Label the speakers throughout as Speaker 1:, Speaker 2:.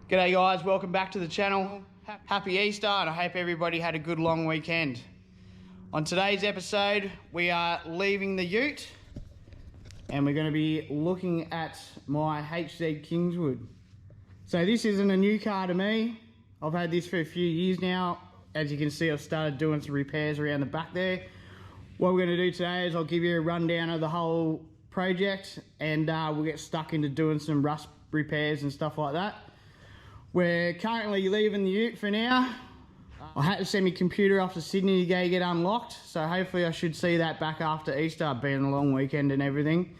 Speaker 1: G'day guys, welcome back to the channel. Happy Easter, and I hope everybody had a good long weekend. On today's episode, we are leaving the ute and we're going to be looking at my HZ Kingswood. So this isn't a new car to me. I've had this for a few years now. As you can see, I've started doing some repairs around the back there. What we're going to do today is I'll give you a rundown of the whole project, and we'll get stuck into doing some rust repairs and stuff like that. We're currently leaving the ute for now. I had to send my computer off to Sydney to go get unlocked, so hopefully I should see that back after Easter, being a long weekend and everything.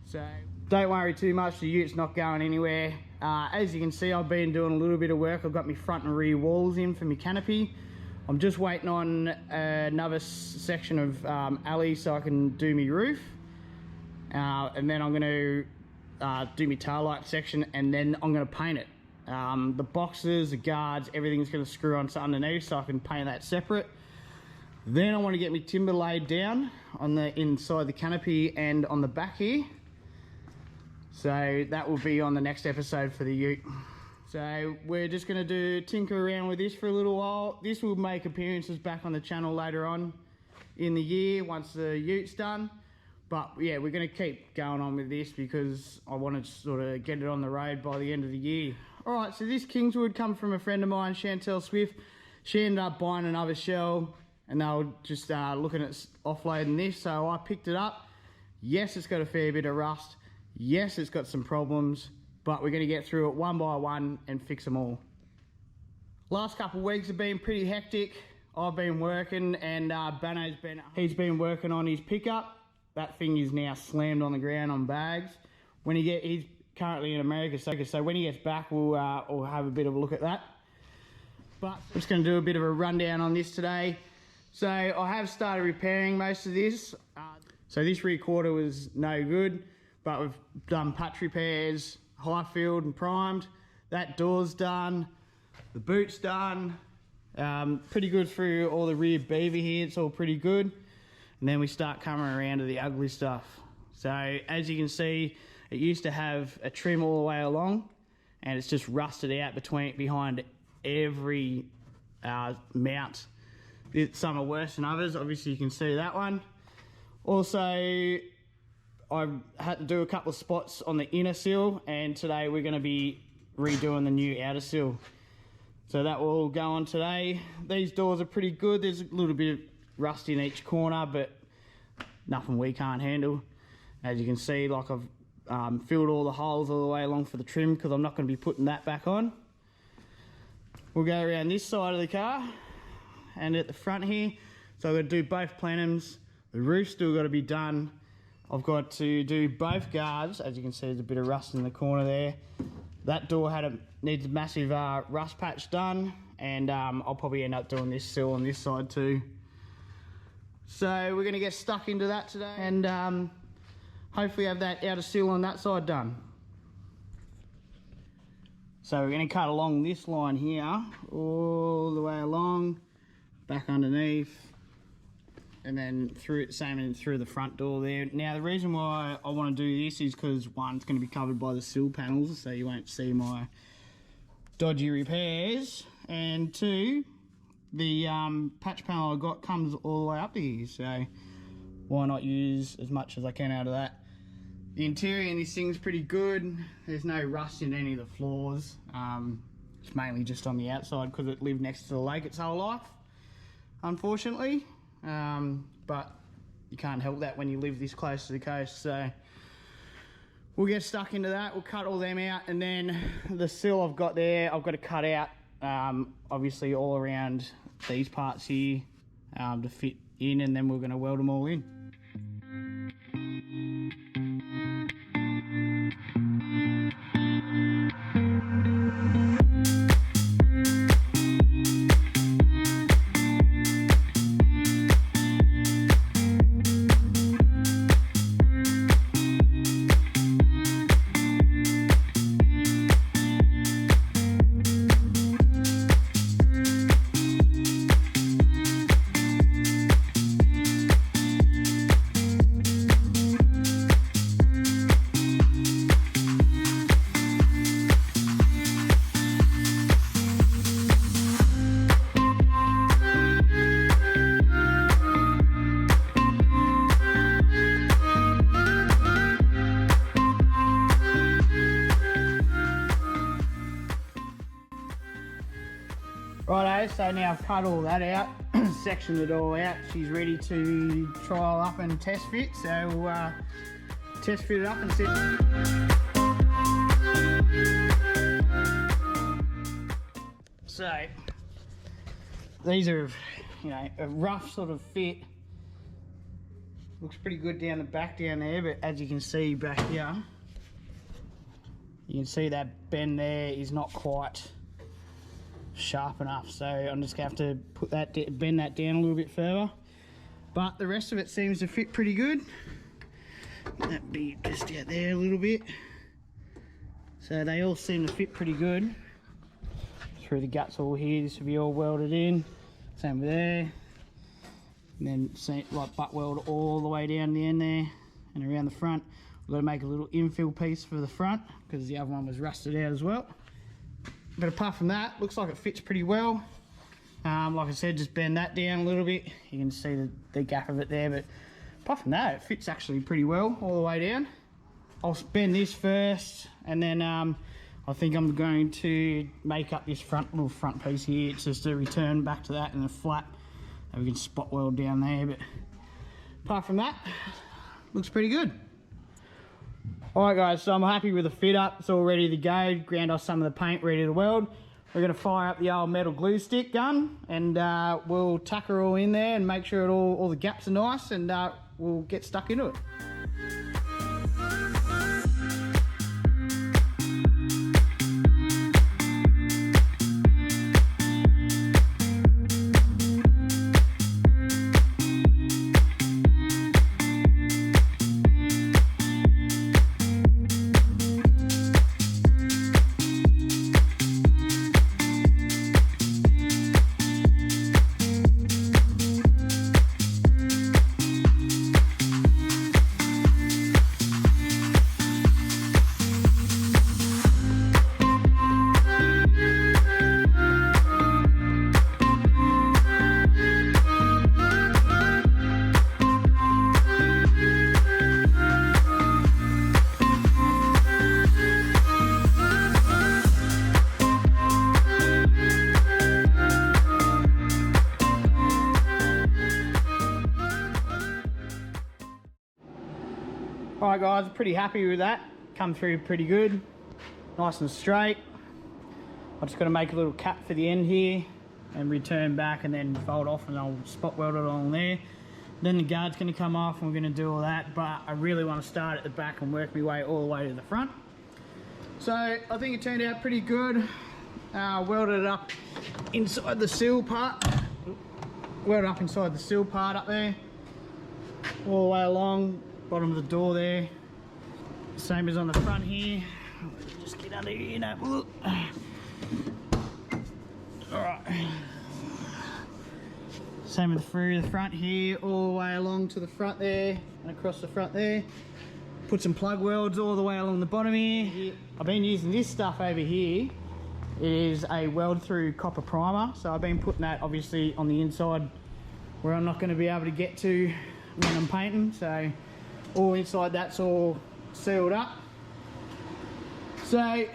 Speaker 1: So don't worry too much, the ute's not going anywhere. As you can see, I've been doing a little bit of work. I've got my front and rear walls in for my canopy. I'm just waiting on another section of alley so I can do my roof. And then I'm going to do my tail light section, and then I'm going to paint it. The boxes, the guards, everything's going to screw on to underneath so I can paint that separate. Then I want to get my timber laid down on the inside the canopy and on the back here. So that will be on the next episode for the ute. So we're just going to tinker around with this for a little while. This will make appearances back on the channel later on in the year once the ute's done. But yeah, we're going to keep going on with this because I want to sort of get it on the road by the end of the year. Alright, so this Kingswood come from a friend of mine, Chantelle Swift. She ended up buying another shell and they were just looking at offloading this, so I picked it up. Yes, it's got a fair bit of rust. Yes, it's got some problems, but we're going to get through it one by one and fix them all. Last couple of weeks have been pretty hectic. I've been working, and he's been working on his pickup. That thing is now slammed on the ground on bags. He's currently in America, so when he gets back, we'll have a bit of a look at that. But I'm just going to do a bit of a rundown on this today. So I have started repairing most of this. So this rear quarter was no good, but we've done patch repairs, high filled and primed. That door's done, the boot's done. Pretty good through all the rear beaver here, it's all pretty good. And then we start coming around to the ugly stuff. So as you can see, it used to have a trim all the way along, and it's just rusted out behind every mount. Some are worse than others, obviously you can see that one. Also, I had to do a couple of spots on the inner sill, and today we're going to be redoing the new outer sill. So that will all go on today. These doors are pretty good. There's a little bit of rust in each corner, but nothing we can't handle. As you can see, like I've filled all the holes all the way along for the trim because I'm not going to be putting that back on. We'll go around this side of the car and at the front here. So I'm going to do both plenums. The roof's still got to be done. I've got to do both guards. As you can see, there's a bit of rust in the corner there. That door needs a massive rust patch done, and I'll probably end up doing this sill on this side too. So we're going to get stuck into that today, and hopefully have that outer sill on that side done. So we're going to cut along this line here, all the way along, back underneath, and then through the front door there. Now the reason why I want to do this is because one, it's going to be covered by the sill panels, so you won't see my dodgy repairs, and two, the patch panel I got comes all the way up here, so why not use as much as I can out of that. The interior in this thing's pretty good. There's no rust in any of the floors. It's mainly just on the outside because it lived next to the lake its whole life, unfortunately. But you can't help that when you live this close to the coast, so we'll get stuck into that. We'll cut all them out, and then the sill I've got there, I've got to cut out obviously all around these parts here to fit in, and then we're going to weld them all in. Righto, so now I've cut all that out, sectioned it all out. She's ready to trial up and test fit, so we'll test fit it up and see. So, these are, you know, a rough sort of fit. Looks pretty good down the back down there, but as you can see back here, you can see that bend there is not quite sharp enough, so I'm just gonna have to put that bend that down a little bit further, but the rest of it seems to fit pretty good. That'd be just out there a little bit, so they all seem to fit pretty good through the guts all here. This will be all welded in, same with there, and then like butt weld all the way down the end there and around the front. We've got to make a little infill piece for the front because the other one was rusted out as well. But apart from that, looks like it fits pretty well. Like I said, just bend that down a little bit. You can see the gap of it there, but apart from that, it fits actually pretty well all the way down. I'll bend this first, and then I think I'm going to make up this little front piece here. It's just a return back to that and a flat. And we can spot weld down there, but apart from that, looks pretty good. Alright guys, so I'm happy with the fit up. It's all ready to go. Ground off some of the paint, ready to weld. We're going to fire up the old metal glue stick gun, and we'll tuck her all in there and make sure all the gaps are nice, and we'll get stuck into it. Alright guys, I'm pretty happy with that. Come through pretty good, nice and straight. I'm just going to make a little cap for the end here and return back and then fold off, and I'll spot weld it along there. Then the guard's going to come off and we're going to do all that, but I really want to start at the back and work my way all the way to the front. So I think it turned out pretty good. Welded it up inside the sill part. Welded up inside the sill part up there, all the way along. Bottom of the door there, same as on the front here. Just get under here, you know. All right. Same with through the front here, all the way along to the front there and across the front there. Put some plug welds all the way along the bottom here. I've been using this stuff over here. It is a weld through copper primer, so I've been putting that obviously on the inside where I'm not going to be able to get to when I'm painting. So all inside that's all sealed up. So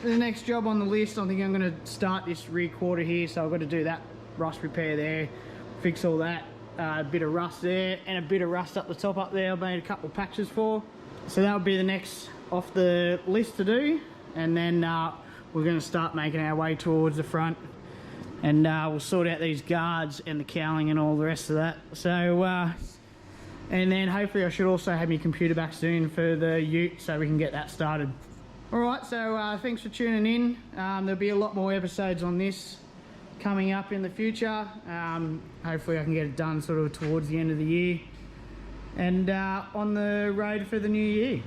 Speaker 1: the next job on the list, I think I'm going to start this rear quarter here, so I've got to do that rust repair there, fix all that, a bit of rust there and a bit of rust up the top up there I've made a couple of patches for. So that would be the next off the list to do, and then we're going to start making our way towards the front, and we'll sort out these guards and the cowling and all the rest of that. So and then hopefully I should also have my computer back soon for the ute, so we can get that started. Alright, so thanks for tuning in. There'll be a lot more episodes on this coming up in the future. Hopefully I can get it done sort of towards the end of the year and on the road for the new year.